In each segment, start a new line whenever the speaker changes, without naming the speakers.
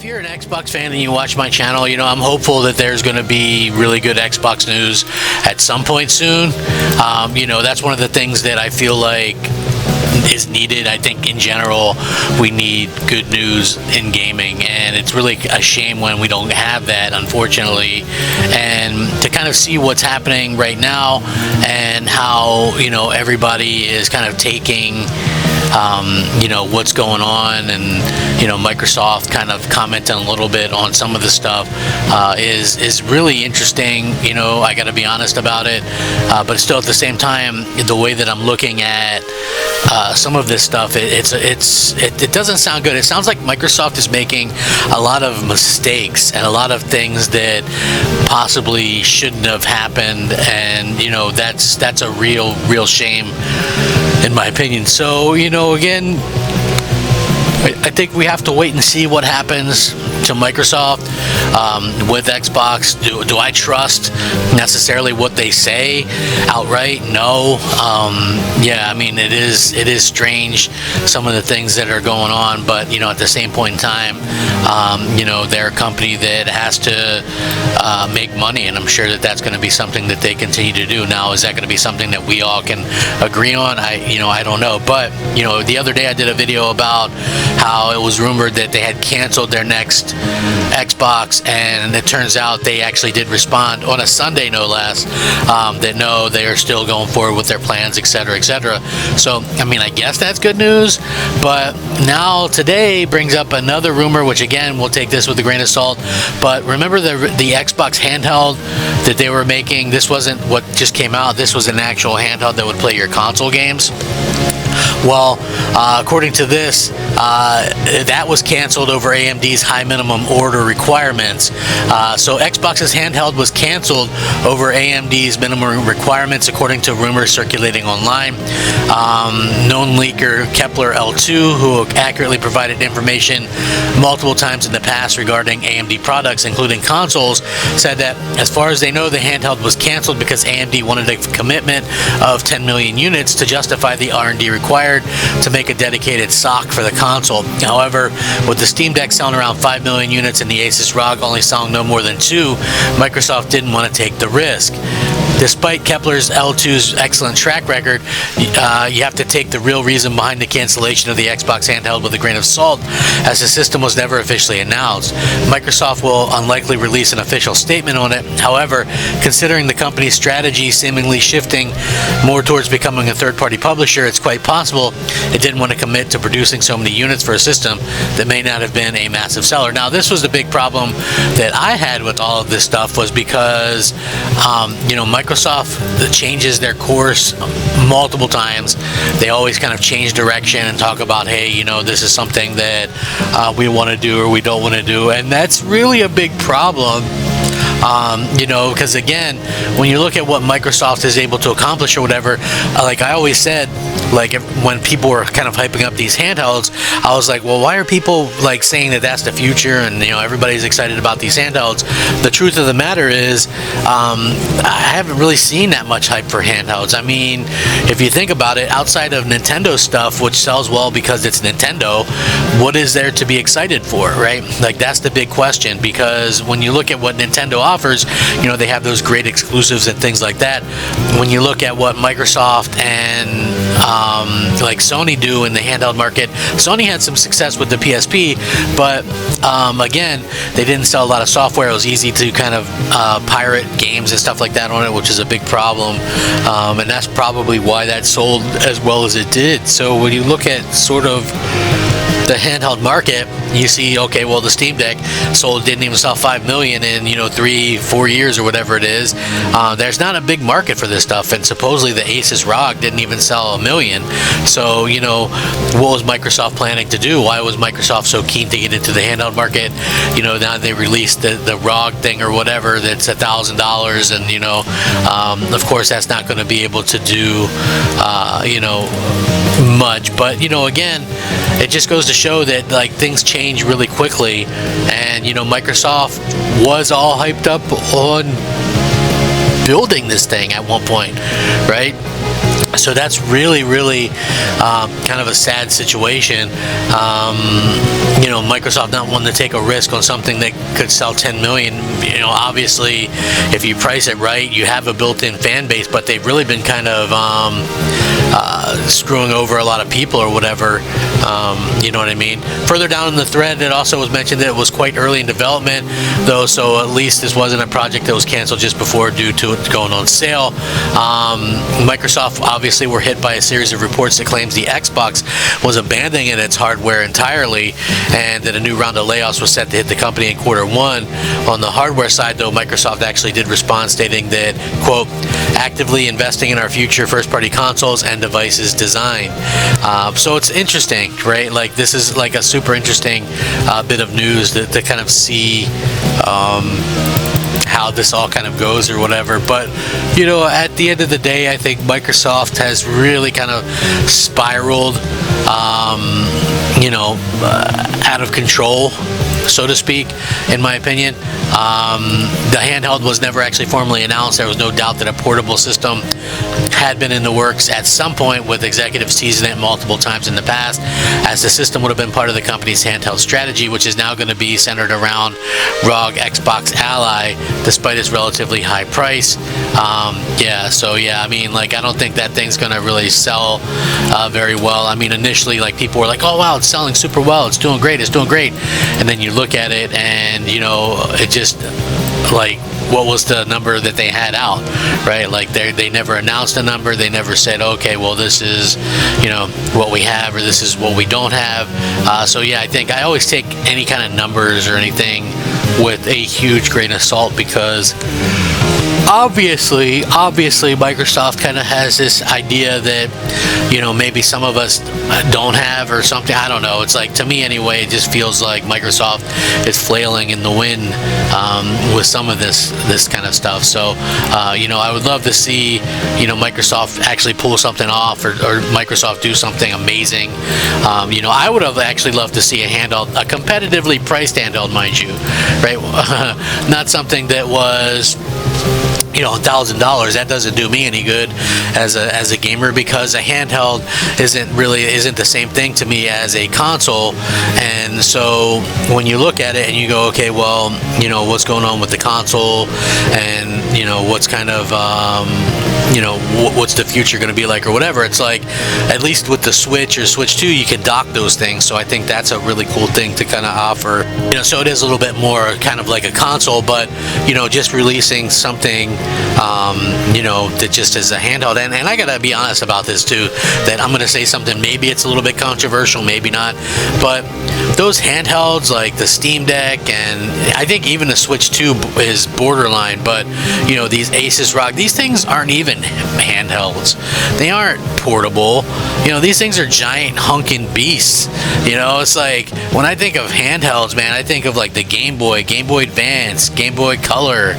if you're an Xbox fan and you watch my channel, I'm hopeful that there's going to be really good Xbox news at some point soon. That's one of the things that I feel like is needed. I think in general we need good news in gaming, and it's really a shame when we don't have that, unfortunately. And to kind of see what's happening right now and how everybody is kind of taking what's going on, and Microsoft kind of commenting a little bit on some of the stuff is really interesting. I got to be honest about it, but still at the same time, the way that I'm looking at some of this stuff, it doesn't sound good. It sounds like Microsoft is making a lot of mistakes and a lot of things that possibly shouldn't have happened, and that's a real shame in my opinion. So again, I think we have to wait and see what happens to Microsoft with Xbox. Do I trust necessarily what they say outright? No. Yeah, I mean, it is strange, some of the things that are going on, but at the same point in time, they're a company that has to make money, and I'm sure that that's going to be something that they continue to do. Now, is that going to be something that we all can agree on? I don't know. But the other day I did a video about how it was rumored that they had canceled their next Xbox, and it turns out they actually did respond on a Sunday, no less, that no, they are still going forward with their plans, etc., etc. So I guess that's good news. But now today brings up another rumor, which again, we'll take this with a grain of salt. But remember the Xbox handheld that they were making? This wasn't what just came out. This was an actual handheld that would play your console games. Well, according to this, that was canceled over AMD's high minimum order requirements. So Xbox's handheld was canceled over AMD's minimum requirements, according to rumors circulating online. Known leaker Kepler L2, who accurately provided information multiple times in the past regarding AMD products, including consoles, said that as far as they know, the handheld was canceled because AMD wanted a commitment of 10 million units to justify the R&D required to make a dedicated SoC for the console. However, with the Steam Deck selling around 5 million units and the Asus ROG only selling no more than 2, Microsoft didn't want to take the risk. Despite Kepler's L2's excellent track record, you have to take the real reason behind the cancellation of the Xbox handheld with a grain of salt, as the system was never officially announced. Microsoft will unlikely release an official statement on it. However, considering the company's strategy seemingly shifting more towards becoming a third-party publisher, it's quite possible it didn't want to commit to producing so many units for a system that may not have been a massive seller. Now, this was the big problem that I had with all of this stuff, was because Microsoft changes their course multiple times. They always kind of change direction and talk about, hey, this is something that we want to do or we don't want to do, and that's really a big problem. Because again, when you look at what Microsoft is able to accomplish or whatever, like I always said, like when people were kind of hyping up these handhelds, I was like, well, why are people like saying that that's the future and everybody's excited about these handhelds? The truth of the matter is, I haven't really seen that much hype for handhelds. I mean, if you think about it, outside of Nintendo stuff, which sells well because it's Nintendo, what is there to be excited for, right? Like, that's the big question, because when you look at what Nintendo offers, they have those great exclusives and things like that. When you look at what Microsoft and like Sony do in the handheld market, Sony had some success with the PSP, but again, they didn't sell a lot of software. It was easy to kind of pirate games and stuff like that on it, which is a big problem, and that's probably why that sold as well as it did. So when you look at sort of the handheld market, you see, okay, well, the Steam Deck didn't even sell 5 million in 3-4 years or whatever it is. There's not a big market for this stuff, and supposedly the Asus ROG didn't even sell 1 million. So what was Microsoft planning to do? Why was Microsoft so keen to get into the handheld market? Now they released the ROG thing or whatever that's $1,000, and of course that's not going to be able to do much. But again, it just goes to show that like things change really quickly, and Microsoft was all hyped up on building this thing at one point, right? So that's really, really kind of a sad situation. Microsoft not wanting to take a risk on something that could sell 10 million. Obviously, if you price it right, you have a built-in fan base, but they've really been kind of screwing over a lot of people or whatever. You know what I mean? Further down in the thread, it also was mentioned that it was quite early in development, though, so at least this wasn't a project that was canceled just before due to it going on sale. Microsoft obviously were hit by a series of reports that claims the Xbox was abandoning its hardware entirely, and that a new round of layoffs was set to hit the company in Q1. On the hardware side, though, Microsoft actually did respond, stating that, quote, actively investing in our future first-party consoles and devices design. So it's interesting, right? Like, this is like a super interesting bit of news to kind of see how this all kind of goes or whatever. But at the end of the day, I think Microsoft has really kind of spiraled out of control, so to speak, in my opinion. The handheld was never actually formally announced. There was no doubt that a portable system had been in the works at some point, with executives teasing it multiple times in the past, as the system would have been part of the company's handheld strategy, which is now going to be centered around ROG Xbox Ally, despite its relatively high price. I don't think that thing's going to really sell very well. I mean, initially, people were like, oh wow, it's selling super well, it's doing great, and then you look at it and it just, what was the number that they had out, right? They never announced a number. They never said, okay, well, this is what we have, or this is what we don't have. I think I always take any kind of numbers or anything with a huge grain of salt, because obviously Microsoft kind of has this idea that maybe some of us don't have or something. I don't know. It's to me anyway, it just feels like Microsoft is flailing in the wind with some of this kind of stuff. So I would love to see Microsoft actually pull something off, or Microsoft do something amazing. I would have actually loved to see a handheld, a competitively priced handheld, mind you, right? Not something that was $1,000. That doesn't do me any good as a gamer, because a handheld isn't the same thing to me as a console. And so when you look at it and you go, okay, well, what's going on with the console, and what's kind of what's the future going to be like, or whatever. It's at least with the Switch or Switch 2, you can dock those things. So I think that's a really cool thing to kind of offer. So it is a little bit more kind of like a console, but just releasing something that just is a handheld. And I gotta be honest about this too, that I'm gonna say something, maybe it's a little bit controversial, maybe not, but those handhelds like the Steam Deck, and I think even the Switch 2 is borderline, but these Asus ROG, these things aren't even handhelds. They aren't portable. These things are giant hunking beasts. It's when I think of handhelds, man, I think of the Game Boy Advance, Game Boy Color,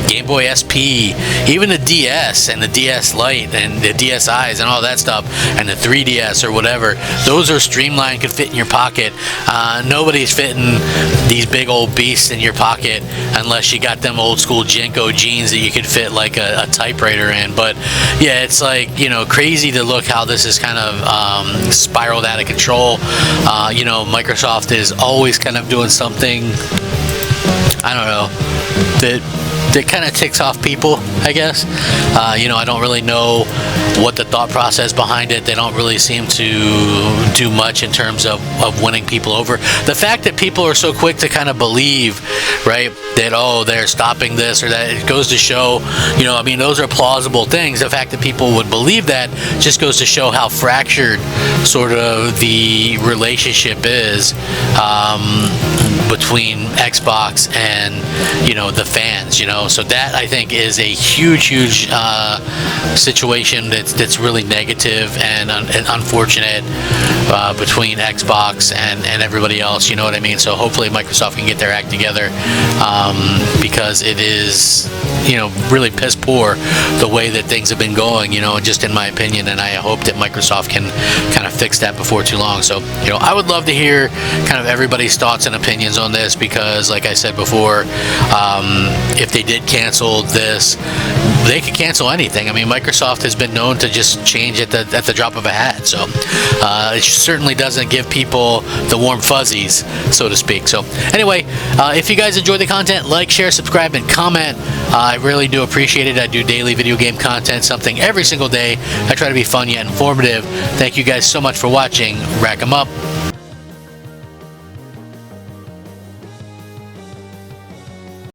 Game Boy SP, even the DS and the DS Lite and the DSi's and all that stuff, and the 3DS or whatever. Those are streamlined, could fit in your pocket. Nobody's fitting these big old beasts in your pocket unless you got them old school Jenko jeans that you could fit a typewriter in. But yeah, it's crazy to look how this is kind of spiraled out of control. Microsoft is always kind of doing something, I don't know, that kind of ticks off people, I guess. I don't really know what the thought process behind it. They don't really seem to do much in terms of winning people over. The fact that people are so quick to kind of believe, right, that, oh, they're stopping this or that, it goes to show, those are plausible things. The fact that people would believe that just goes to show how fractured sort of the relationship is between Xbox and the fans. So that, I think, is a huge situation that's really negative and unfortunate between Xbox and everybody else. You know what I mean? So hopefully Microsoft can get their act together, because it is really piss poor the way that things have been going, just in my opinion, and I hope that Microsoft can kind of fix that before too long. So I would love to hear kind of everybody's thoughts and opinions restrictions on this because, like I said before, if they did cancel this, they could cancel anything. I mean, Microsoft has been known to just change at the drop of a hat. So it certainly doesn't give people the warm fuzzies, so to speak. So anyway, if you guys enjoy the content, like, share, subscribe, and comment. I really do appreciate it. I do daily video game content, something every single day. I try to be fun yet informative. Thank you guys so much for watching. Rack 'em up.